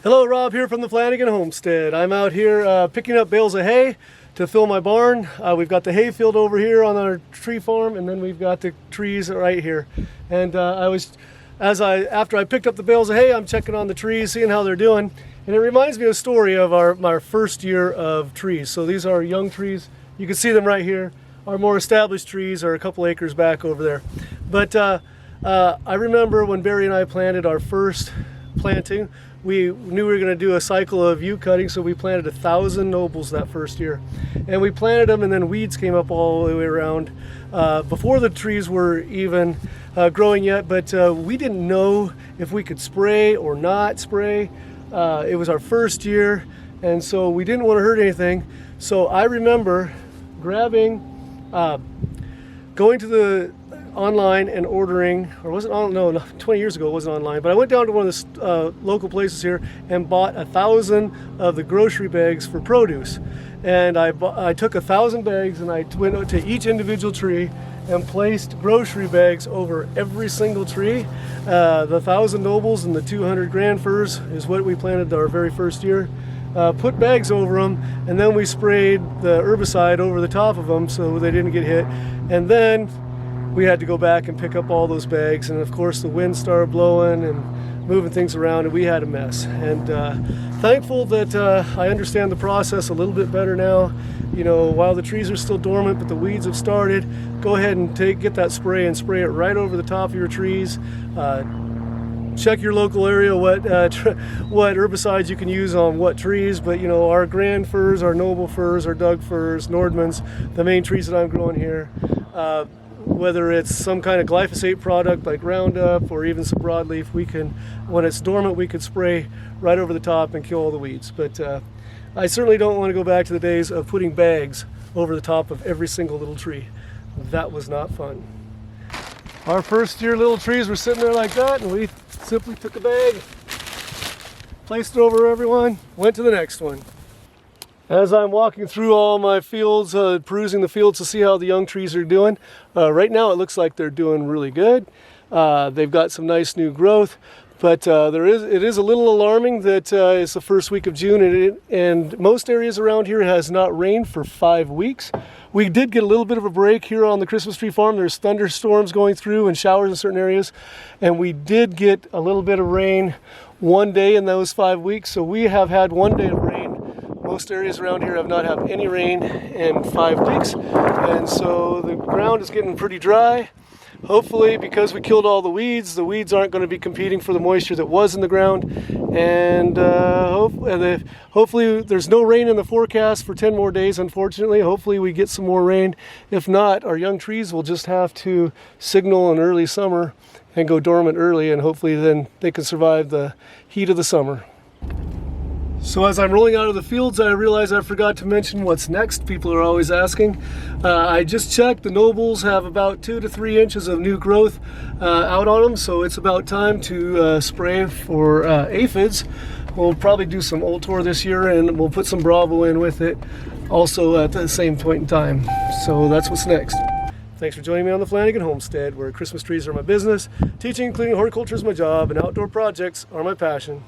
Hello, Rob here from the Flanagan Homestead. I'm out here picking up bales of hay to fill my barn. We've got the hay field over here on our tree farm, and then we've got the trees right here. And after I picked up the bales of hay, I'm checking on the trees, seeing how they're doing. And it reminds me of a story of our first year of trees. So these are young trees. You can see them right here. Our more established trees are a couple acres back over there. But I remember when Barry and I planted our first planting, we knew we were going to do a cycle of U cutting, so we planted 1,000 nobles that first year. And we planted them, and then weeds came up all the way around before the trees were even growing yet, but we didn't know if we could spray or not spray. It was our first year, and so we didn't want to hurt anything. So I remember grabbing, going to the online and ordering, or was it on? No, 20 years ago it wasn't online, but I went down to one of the local places here and bought 1,000 of the grocery bags for produce. And I took 1,000 bags and I went to each individual tree and placed grocery bags over every single tree. The 1,000 nobles and the 200 grand firs is what we planted our very first year. Put bags over them, and then we sprayed the herbicide over the top of them so they didn't get hit. And then we had to go back and pick up all those bags, and of course the wind started blowing and moving things around, and we had a mess. And thankful that I understand the process a little bit better now. You know, while the trees are still dormant but the weeds have started, go ahead and get that spray and spray it right over the top of your trees. Check your local area what herbicides you can use on what trees, but you know, our grand firs, our noble firs, our Doug firs, Nordmans, the main trees that I'm growing here, whether it's some kind of glyphosate product like Roundup or even some broadleaf, when it's dormant, we could spray right over the top and kill all the weeds. But I certainly don't want to go back to the days of putting bags over the top of every single little tree. That was not fun. Our first year little trees were sitting there like that, and we simply took a bag, placed it over everyone, went to the next one. As I'm walking through all my fields, perusing the fields to see how the young trees are doing, right now it looks like they're doing really good. They've got some nice new growth, but it is a little alarming that it's the first week of June, and most areas around here has not rained for 5 weeks. We did get a little bit of a break here on the Christmas tree farm. There's thunderstorms going through and showers in certain areas, and we did get a little bit of rain one day in those 5 weeks, so we have had 1 day of rain. Most areas around here have not had any rain in 5 weeks, and so the ground is getting pretty dry. Hopefully, because we killed all the weeds aren't going to be competing for the moisture that was in the ground, and hopefully there's no rain in the forecast for 10 more days, unfortunately. Hopefully we get some more rain. If not, our young trees will just have to signal an early summer and go dormant early, and hopefully then they can survive the heat of the summer. So as I'm rolling out of the fields, I realize I forgot to mention what's next. People are always asking. I just checked. The nobles have about 2 to 3 inches of new growth out on them, so it's about time to spray for aphids. We'll probably do some Ultor this year, and we'll put some Bravo in with it also at the same point in time. So that's what's next. Thanks for joining me on the Flanagan Homestead, where Christmas trees are my business, teaching and cleaning horticulture is my job, and outdoor projects are my passion.